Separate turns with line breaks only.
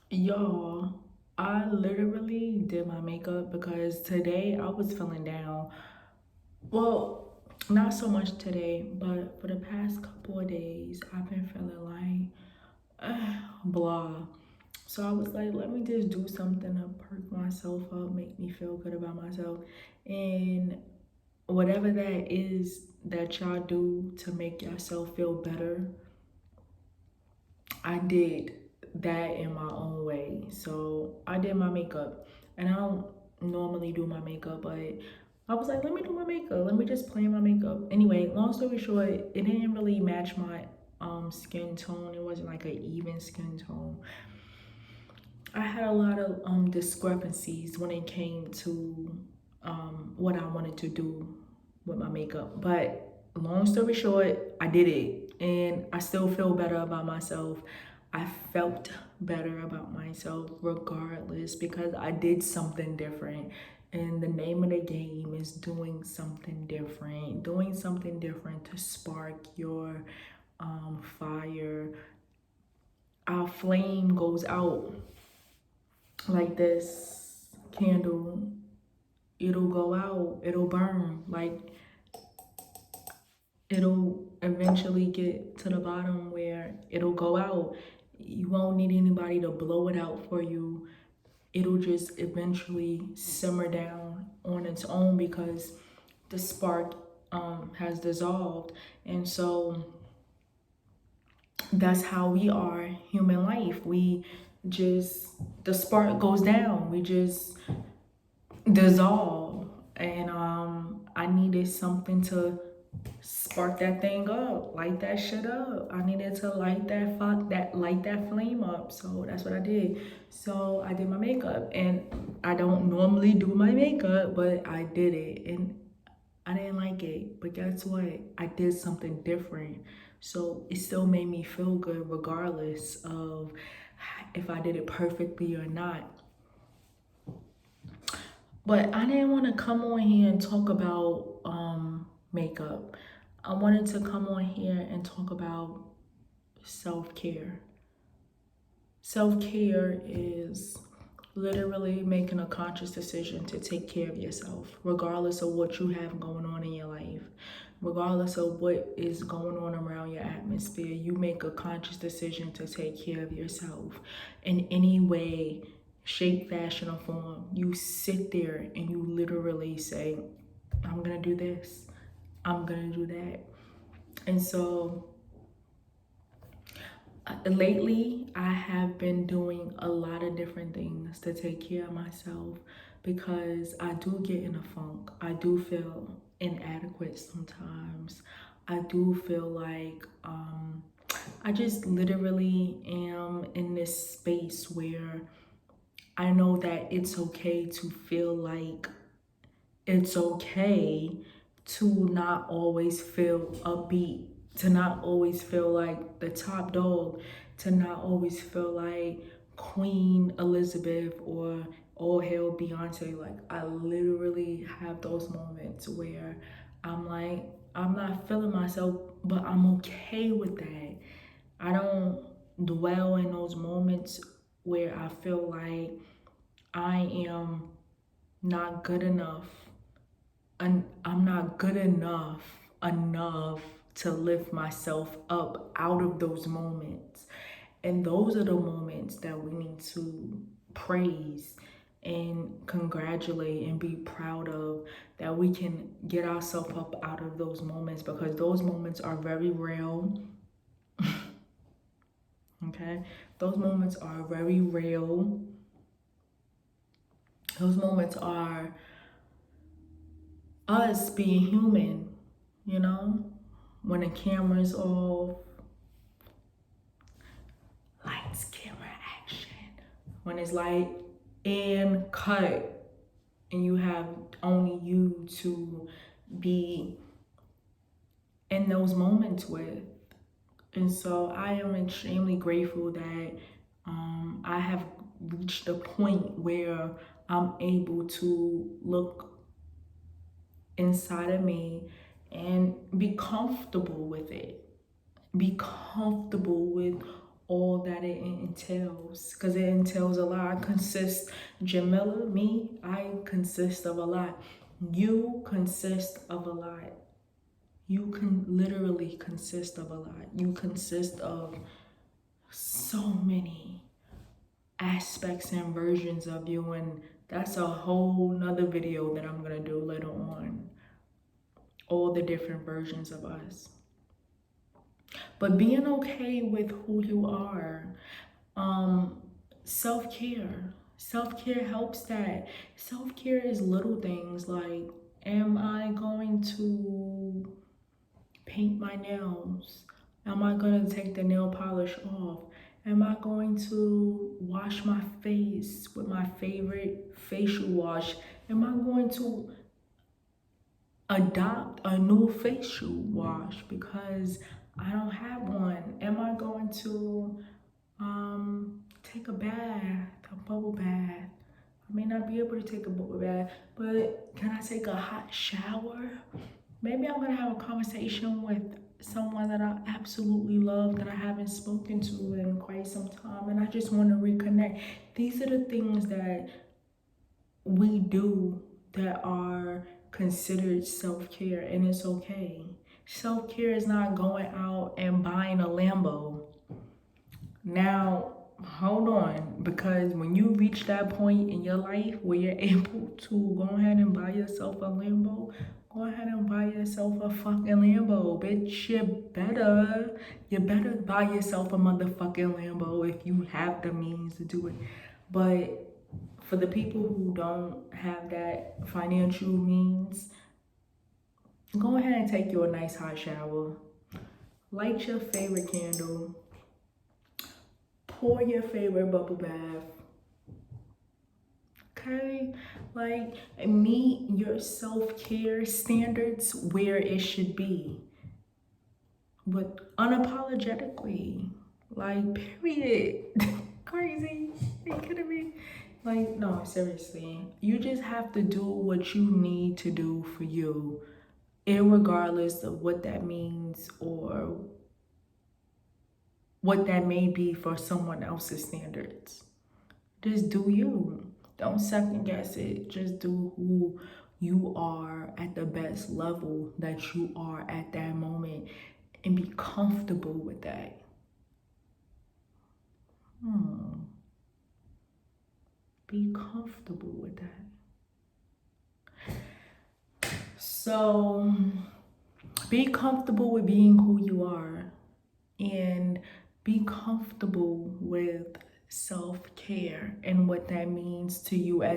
Y'all, I literally did my makeup because today I was feeling down. Well, not so much today, but for the past couple of days, I've been feeling like blah. So I was like, let me just do something to perk myself up, make me feel good about myself. And whatever that is that y'all do to make yourself feel better, I did that in my own way. So I did my makeup, and I don't normally do my makeup, but I was like, let me do my makeup. Let me just plan my makeup. Anyway, long story short, it didn't really match my skin tone. It wasn't like an even skin tone. I had a lot of discrepancies when it came to what I wanted to do with my makeup. But long story short, I did it, and I still feel better about myself. I felt better about myself regardless because I did something different. And the name of the game is doing something different to spark your fire. Our flame goes out like this candle, it'll go out, it'll burn. Like it'll eventually get to the bottom where it'll go out. You won't need anybody to blow it out for you. It'll just eventually simmer down on its own because the spark has dissolved. And so that's how we are human life. We just, the spark goes down. We just dissolve, and I needed something to spark that thing up, light that shit up. I needed to light that flame up. So that's what I did. So I did my makeup, and I don't normally do my makeup, but I did it, and I didn't like it. But guess what? I did something different. So it still made me feel good regardless of if I did it perfectly or not. But I didn't want to come on here and talk about makeup. I wanted to come on here and talk about self-care. Self-care is literally making a conscious decision to take care of yourself, regardless of what you have going on in your life, regardless of what is going on around your atmosphere. You make a conscious decision to take care of yourself in any way, shape, fashion, or form. You sit there and you literally say, I'm gonna do this, I'm gonna do that. And so lately, I have been doing a lot of different things to take care of myself because I do get in a funk. I do feel inadequate sometimes. I do feel like I just literally am in this space where I know that it's okay to feel like it's okay to not always feel upbeat, to not always feel like the top dog, to not always feel like Queen Elizabeth or all hail Beyonce. Like I literally have those moments where I'm like, I'm not feeling myself, but I'm okay with that. I don't dwell in those moments where I feel like I am not good enough, and I'm not good enough to lift myself up out of those moments. And those are the moments that we need to praise and congratulate and be proud of, that we can get ourselves up out of those moments because those moments are very real. Okay? Those moments are very real. Those moments are us being human, you know? When the camera's off, lights, camera, action. When it's like and cut, and you have only you to be in those moments with. And so I am extremely grateful that I have reached a point where I'm able to look inside of me and be comfortable with it. Be comfortable with all that it entails, because it entails a lot. Jamila, me, I consist of a lot. You consist of a lot. You can literally consist of a lot. You consist of so many aspects and versions of you, and that's a whole nother video that I'm gonna do later on. All the different versions of us. But being okay with who you are. Self-care. Self-care helps that. Self-care is little things like, am I going to paint my nails? Am I going to take the nail polish off? Am I going to wash my face with my favorite facial wash? Am I going to adopt a new facial wash because I don't have one? Am I going to take a bath, a bubble bath? I may not be able to take a bubble bath, but can I take a hot shower? Maybe I'm gonna have a conversation with someone that I absolutely love that I haven't spoken to in quite some time, and I just want to reconnect. These are the things that we do that are considered self-care, and it's okay. Self-care is not going out and buying a Lambo. Now, hold on, because when you reach that point in your life where you're able to go ahead and buy yourself a Lambo, go ahead and buy yourself a fucking Lambo, bitch. You better buy yourself a motherfucking Lambo if you have the means to do it. But for the people who don't have that financial means, go ahead and take you a nice hot shower. Light your favorite candle. Pour your favorite bubble bath. Okay? Like, meet your self-care standards where it should be. But unapologetically. Like, period. Crazy. Are you kidding me? Like, no, seriously. You just have to do what you need to do for you, irregardless of what that means or what that may be for someone else's standards. Just do you. Don't second guess it. Just do who you are at the best level that you are at that moment and be comfortable with that. Be comfortable with that. So be comfortable with being who you are and be comfortable with self-care and what that means to you at